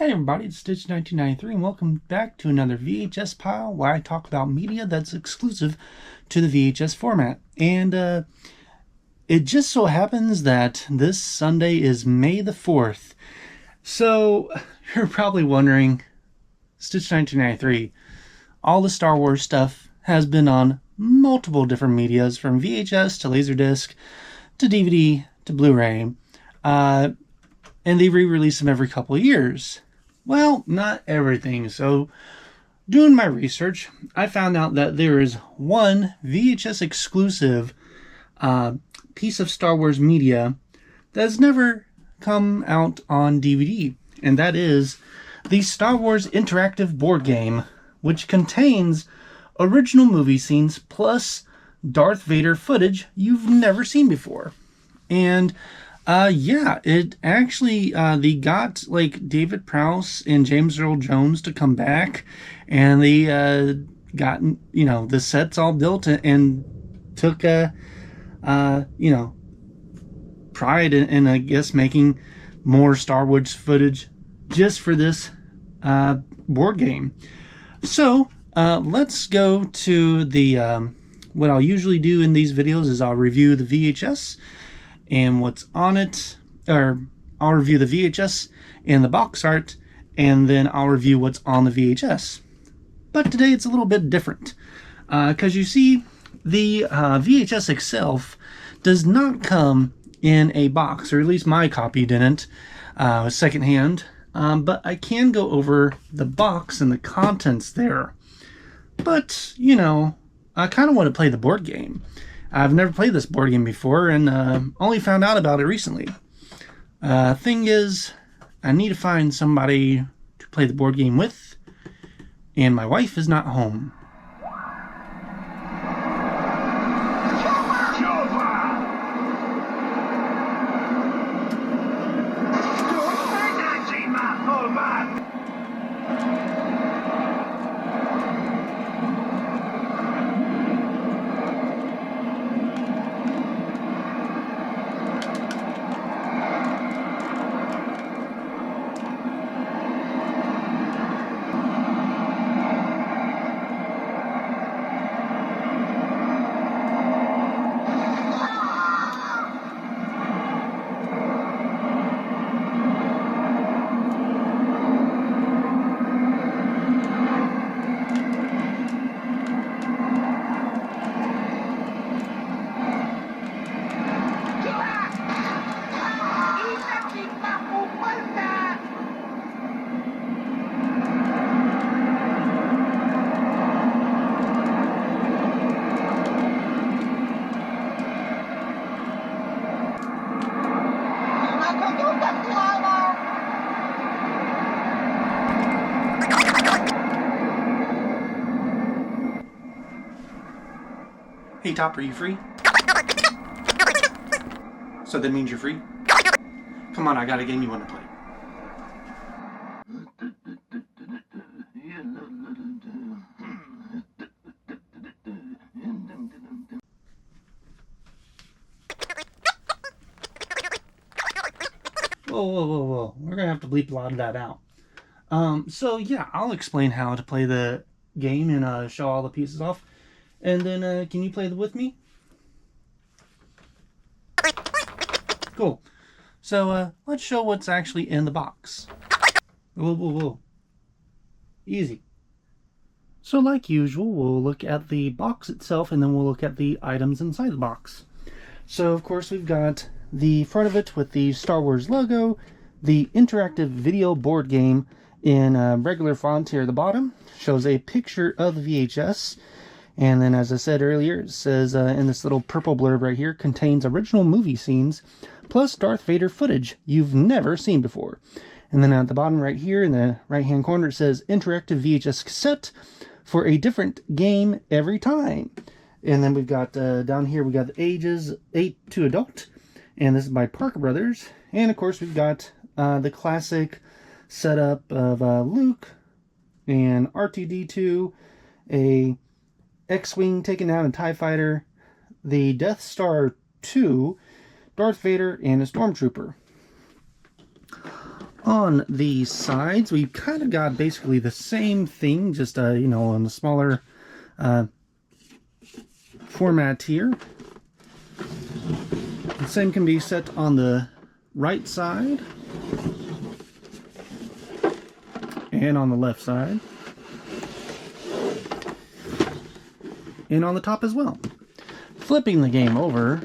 Hi everybody, it's Stitch 1993 and welcome back to another VHS pile where I talk about media that's exclusive to the VHS format. And it just so happens that this Sunday is May the 4th. So you're probably wondering, Stitch 1993, all the Star Wars stuff has been on multiple different medias, from VHS to Laserdisc to DVD to Blu-ray. And they re-release them every couple of years. Well, not everything. So, doing my research, I found out that there is one VHS exclusive piece of Star Wars media that's never come out on DVD. And that is the Star Wars Interactive Board Game, which contains original movie scenes plus Darth Vader footage you've never seen before. And yeah, it actually, they got, like, David Prowse and James Earl Jones to come back, and they, got, the sets all built and took, pride in, I guess, making more Star Wars footage just for this, board game. So, let's go to the, what I'll usually do in these videos is I'll review the VHS and what's on it, or I'll review the VHS and the box art, and then I'll review what's on the VHS. But today it's a little bit different, because you see, the VHS itself does not come in a box, or at least my copy didn't, secondhand, but I can go over the box and the contents there. But, I kind of want to play the board game. I've never played this board game before, and only found out about it recently. Thing is, I need to find somebody to play the board game with, and my wife is not home. Hey Top, are you free? So that means you're free? Come on, I got a game you want to play. Whoa. We're gonna have to bleep a lot of that out. So yeah, I'll explain how to play the game and show all the pieces off. And then, can you play with me? Cool. So, let's show what's actually in the box. Whoa. Easy. So, like usual, we'll look at the box itself, and then we'll look at the items inside the box. So, of course, we've got the front of it with the Star Wars logo, the interactive video board game in regular font here at the bottom, shows a picture of the VHS. And then, as I said earlier, it says in this little purple blurb right here, contains original movie scenes plus Darth Vader footage you've never seen before. And then at the bottom right here in the right-hand corner, it says interactive VHS cassette for a different game every time. And then we've got down here, we got the ages 8 to adult. And this is by Parker Brothers. And of course, we've got the classic setup of Luke and R2-D2, a X-Wing taking down a TIE Fighter, the Death Star 2, Darth Vader, and a Stormtrooper. On the sides, we've kind of got basically the same thing, just, you know, on the smaller format here. The same can be set on the right side and on the left side and on the top as well. Flipping the game over,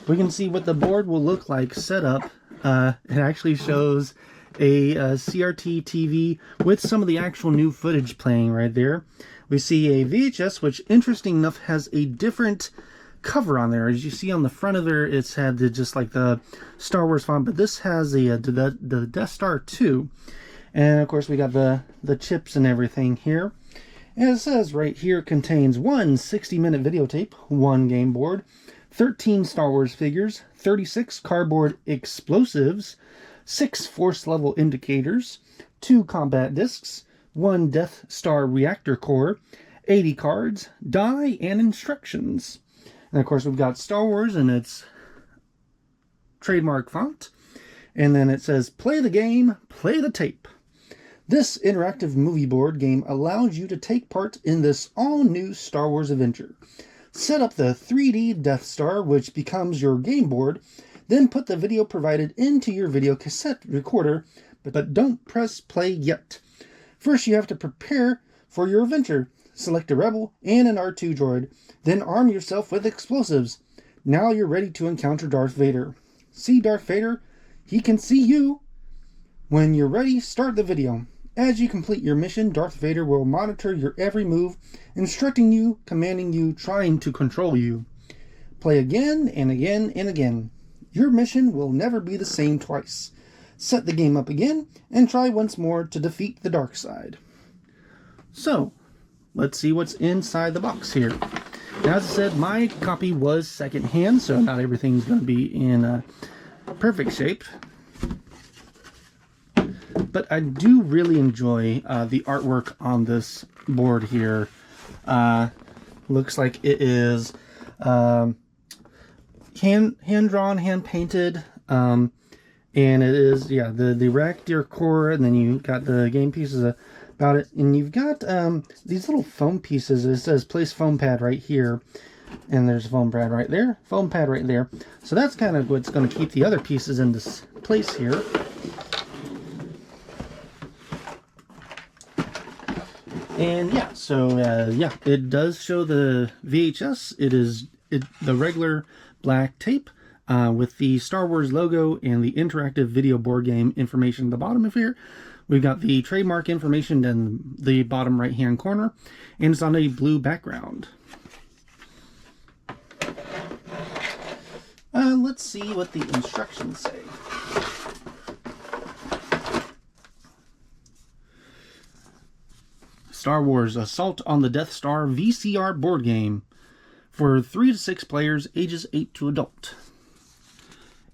we can see what the board will look like set up. It actually shows a CRT TV with some of the actual new footage playing right there. We see a VHS, which interesting enough has a different cover on there. As you see on the front of there, it's had just like the Star Wars font, but this has the Death Star 2. And of course we got the chips and everything here. And it says right here contains one 60-minute videotape, one game board, 13 Star Wars figures, 36 cardboard explosives, 6 force level indicators, 2 combat discs, 1 Death Star reactor core, 80 cards, die, and instructions. And of course we've got Star Wars in its trademark font. And then it says, play the game, play the tape. This interactive movie board game allows you to take part in this all-new Star Wars adventure. Set up the 3D Death Star, which becomes your game board, then put the video provided into your video cassette recorder, but don't press play yet. First you have to prepare for your adventure. Select a Rebel and an R2 droid, then arm yourself with explosives. Now you're ready to encounter Darth Vader. See Darth Vader? He can see you. When you're ready, start the video. As you complete your mission, Darth Vader will monitor your every move, instructing you, commanding you, trying to control you. Play again and again and again. Your mission will never be the same twice. Set the game up again and try once more to defeat the dark side. So, let's see what's inside the box here. Now, as I said, my copy was secondhand, so not everything's going to be in perfect shape. But I do really enjoy the artwork on this board here. Looks like it is hand-drawn, hand-painted. And it is, yeah, the reactor core, and then you got the game pieces about it. And you've got these little foam pieces. It says place foam pad right here. And there's a foam pad right there, foam pad right there. So that's kind of what's going to keep the other pieces in this place here. And yeah, so yeah, it does show the VHS. It is the regular black tape with the Star Wars logo and the interactive video board game information at the bottom of here. We've got the trademark information in the bottom right hand corner, and it's on a blue background. Let's see what the instructions say. Star Wars Assault on the Death Star VCR board game for 3 to 6 players, ages 8 to adult.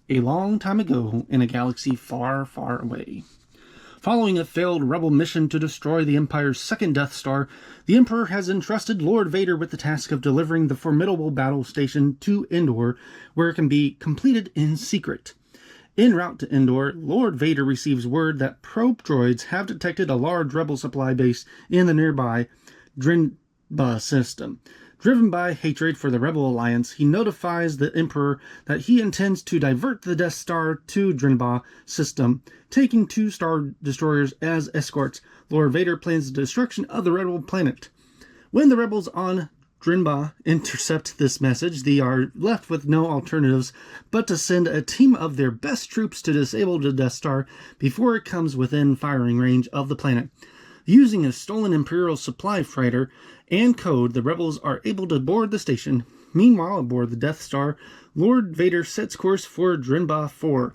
A long time ago in a galaxy far, far away. Following a failed rebel mission to destroy the Empire's second Death Star, the Emperor has entrusted Lord Vader with the task of delivering the formidable battle station to Endor, where it can be completed in secret. En route to Endor, Lord Vader receives word that probe droids have detected a large rebel supply base in the nearby Drinba system. Driven by hatred for the Rebel Alliance, he notifies the Emperor that he intends to divert the Death Star to Drinba system, taking 2 Star Destroyers as escorts. Lord Vader plans the destruction of the Rebel planet. When the rebels on Drinba intercept this message, they are left with no alternatives but to send a team of their best troops to disable the Death Star before it comes within firing range of the planet. Using a stolen Imperial supply freighter and code, the rebels are able to board the station. Meanwhile, aboard the Death Star, Lord Vader sets course for Drinba 4.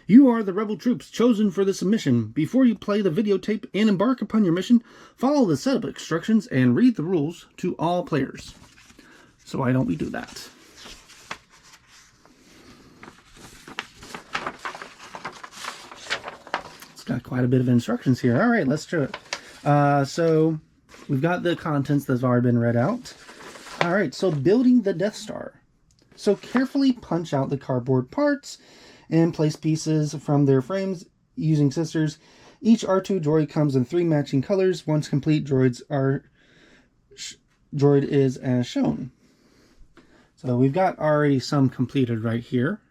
You are the rebel troops chosen for this mission. Before you play the videotape and embark upon your mission, follow the setup instructions and read the rules to all players. So why don't we do that? It's got quite a bit of instructions here. All right, let's do it. So we've got the contents that's already been read out. All right, so building the Death Star. So carefully punch out the cardboard parts and place pieces from their frames using scissors. Each R2 droid comes in 3 matching colors. Once complete, droid is as shown. So we've got already some completed right here.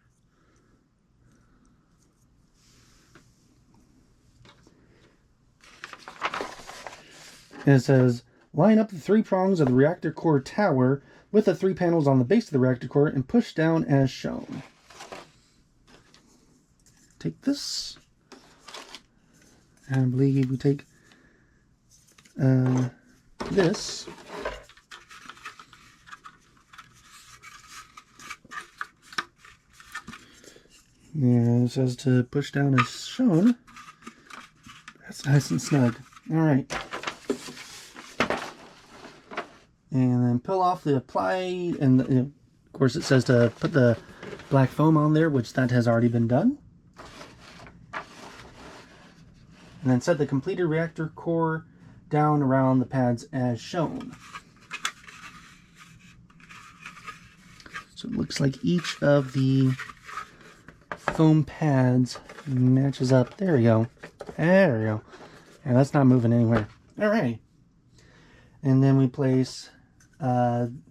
And it says, line up the 3 prongs of the reactor core tower with the 3 panels on the base of the reactor core and push down as shown. Take this. And I believe we take this. Yeah, it says to push down as shown. That's nice and snug. Alright. And then peel off the apply, and of course it says to put the black foam on there, which that has already been done. And then set the completed reactor core down around the pads as shown. So it looks like each of the foam pads matches up. There we go. There we go. And that's not moving anywhere. Alright. And then we place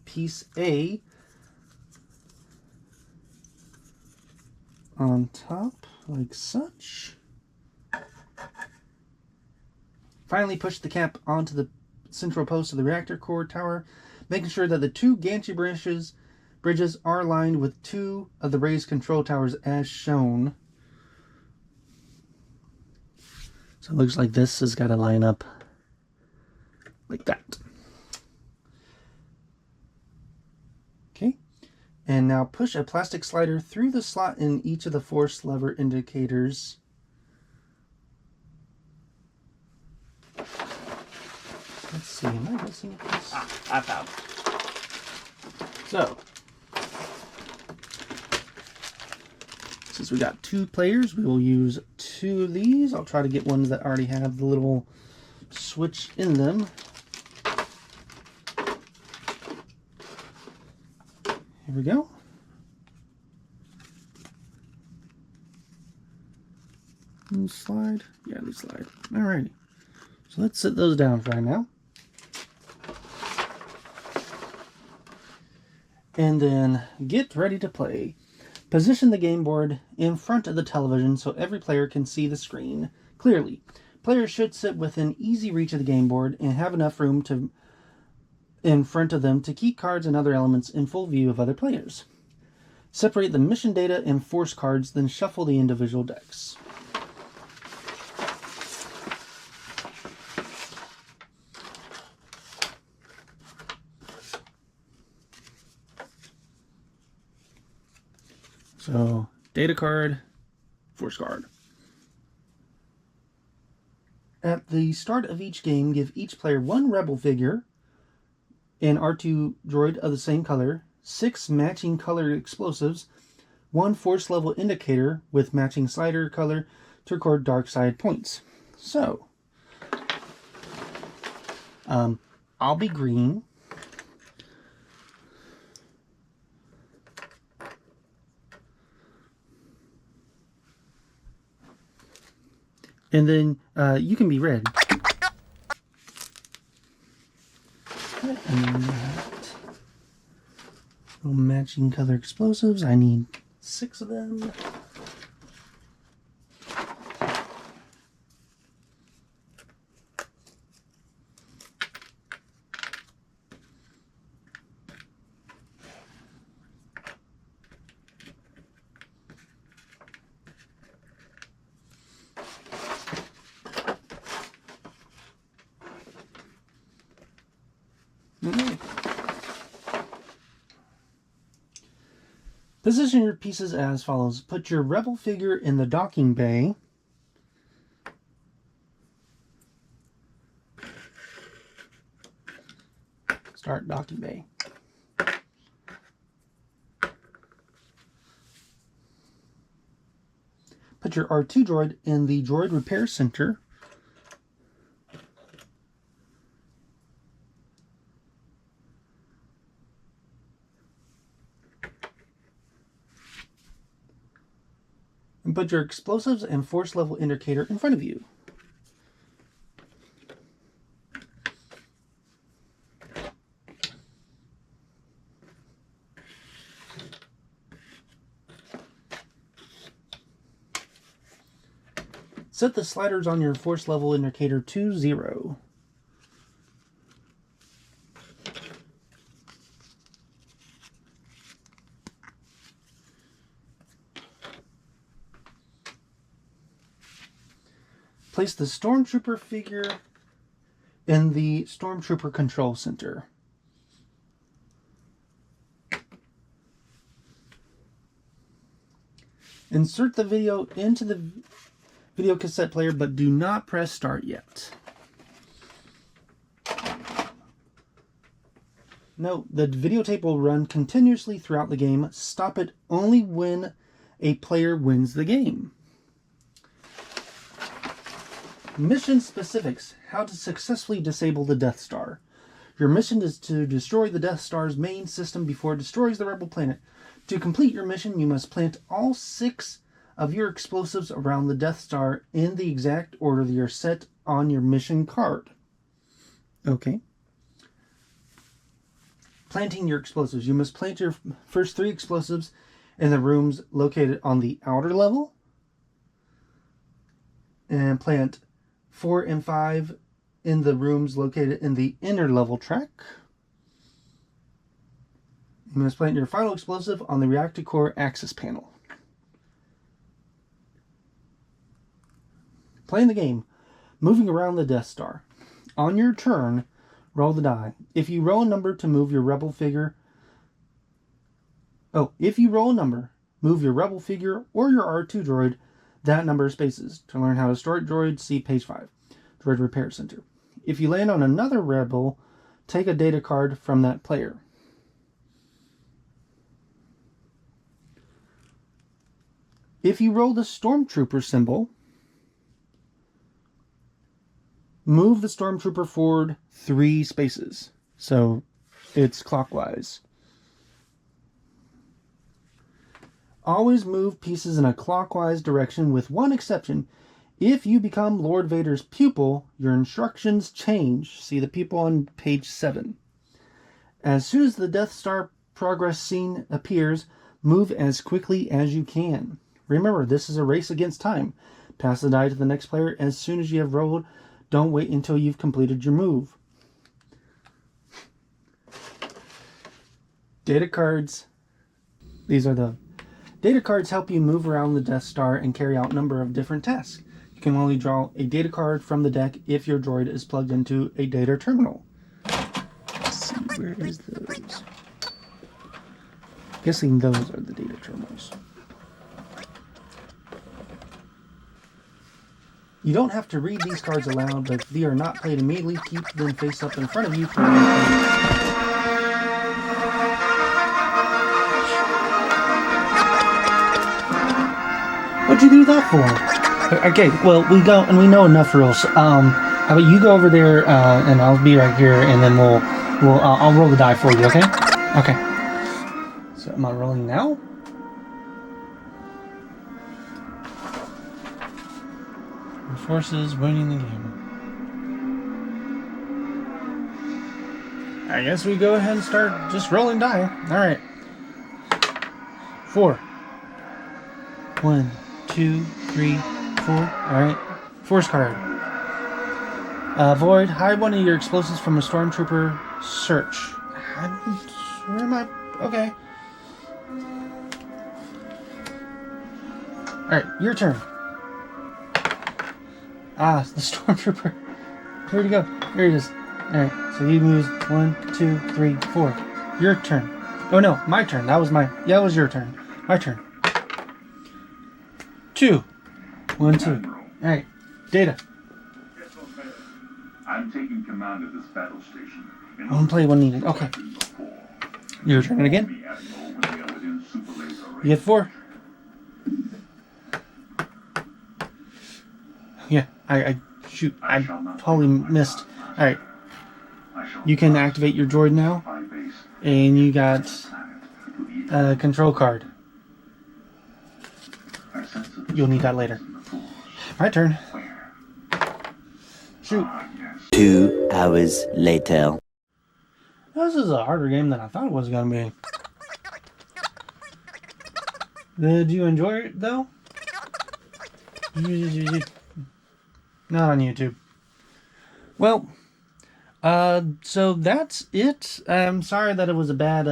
piece A on top, like such. Finally, push the cap onto the central post of the reactor core tower, making sure that the 2 gantry bridges are aligned with 2 of the raised control towers as shown. So it looks like this has got to line up like that. Okay. And now push a plastic slider through the slot in each of the force lever indicators. Let's see, am I missing a piece? I found it. So, since we got 2 players, we will use 2 of these. I'll try to get ones that already have the little switch in them. Here we go. And slide. Yeah, they slide. Alrighty. So let's set those down for right now. And then get ready to play. Position the game board in front of the television so every player can see the screen clearly. Players should sit within easy reach of the game board and have enough room in front of them to keep cards and other elements in full view of other players. Separate the mission data and force cards, then shuffle the individual decks. So, data card, force card. At the start of each game, give each player 1 rebel figure, an R2 droid of the same color, 6 matching color explosives, 1 force level indicator with matching slider color to record dark side points. So, I'll be green. And then you can be red. And that. Little matching color explosives. I need 6 of them. Position your pieces as follows. Put your rebel figure in the docking bay. Start docking bay. Put your R2 droid in the droid repair center. And put your explosives and force level indicator in front of you. Set the sliders on your force level indicator to 0. Place the Stormtrooper figure in the Stormtrooper Control Center. Insert the video into the video cassette player, but do not press start yet. Note, the videotape will run continuously throughout the game. Stop it only when a player wins the game. Mission specifics: how to successfully disable the Death Star. Your mission is to destroy the Death Star's main system before it destroys the rebel planet. To complete your mission, you must plant all 6 of your explosives around the Death Star in the exact order they are set on your mission card. Okay. Planting your explosives. You must plant your first 3 explosives in the rooms located on the outer level, and plant 4 and 5 in the rooms located in the inner level track. You must plant your final explosive on the reactor core access panel. Playing the game. Moving around the Death Star. On your turn, roll the die. If you roll a number to move your rebel figure... if you roll a number, move your rebel figure or your R2 droid that number of spaces. To learn how to store droid, see page 5. Droid Repair Center. If you land on another rebel, take a data card from that player. If you roll the Stormtrooper symbol, move the Stormtrooper forward 3 spaces. So it's clockwise. Always move pieces in a clockwise direction with one exception. If you become Lord Vader's pupil, your instructions change. See the pupil on page 7. As soon as the Death Star progress scene appears, move as quickly as you can. Remember, this is a race against time. Pass the die to the next player as soon as you have rolled. Don't wait until you've completed your move. Data cards. These are the data cards help you move around the Death Star and carry out a number of different tasks. You can only draw a data card from the deck if your droid is plugged into a data terminal. Let's see, where is those? Guessing those are the data terminals. You don't have to read these cards aloud, but if they are not played immediately, keep them face up in front of you for What'd you do that for? Okay, well, we know enough rules. How about you go over there, and I'll be right here, and then I'll roll the die for you, okay? Okay. So am I rolling now? Forces winning the game. I guess we go ahead and start just rolling die. Alright. 4. 1, 2, 3, 4. Alright. Force card. Void. Hide one of your explosives from a Stormtrooper search. Where am I? Okay. Alright, your turn. Ah, the Stormtrooper. Where'd he go? Here he is. Alright, so you moves 1, 2, 3, 4. Your turn. Oh no, my turn. That was your turn. My turn. 2. 1, 2. Alright, data. I'm taking command of this battle station. One play, one needed. Okay. Your turn again. You get 4. Yeah, I totally missed. Alright. You can activate your droid now. And you got a control card. you'll need that later. My turn. Shoot. 2 hours later. This is a harder game than I thought it was going to be. Did you enjoy it, though? Not on YouTube. Well, so that's it. I'm sorry that it was a bad,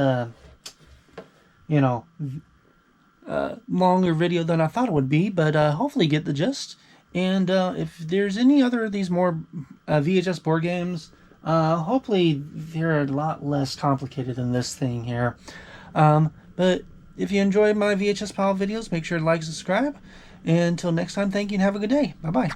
longer video than I thought it would be, but hopefully you get the gist. And if there's any other of these more VHS board games, hopefully they're a lot less complicated than this thing here. But if you enjoy my VHS Pile videos, make sure to like and subscribe. And until next time, thank you and have a good day. Bye-bye.